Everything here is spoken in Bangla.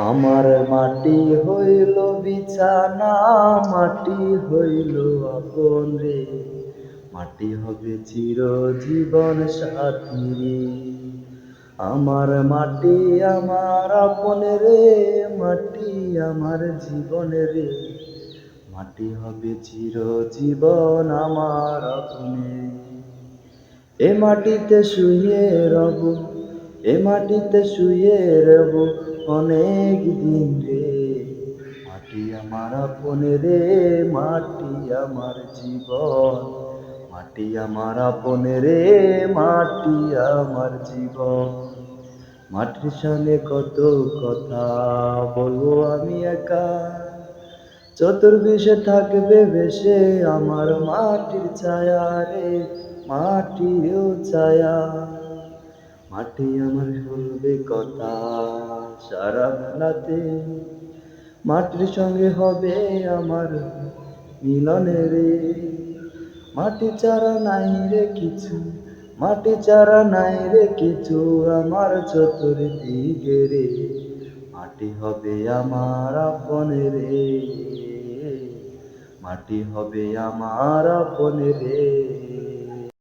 আমার মাটি হইল বিছানা, মাটি হইল আপন রে, মাটি হবে চিরজীবন সাথী রে। আমার মাটি আমার আপন রে, মাটি আমার জীবন রে, মাটি হবে চিরজীবন আমার আপন রে। এ মাটিতে শুয়ে রব, এ মাটিতে শুয়ে রব অনেক দিন রে। মাটি আমার আপন রে, মাটি আমার জীবন, মাটি আমার আপন রে, মাটি আমার জীবন। মাটির সামনে কত কথা বলবো আমি একা, চতুর্দিকে থাকবে ভেসে আমার মাটির ছায়া রে, মাটিরও ছায়া। মাটি আমার বলবে কথা সারা বেলাতে, মাটির সঙ্গে হবে আমার মিলনে রে। মাটি ছাড়া নাই রে কিছু, মাটি ছাড়া নাই রে কিছু আমার চতুর্দিকে রে। মাটি হবে আমার আপন রে, মাটি হবে আমার আপন রে।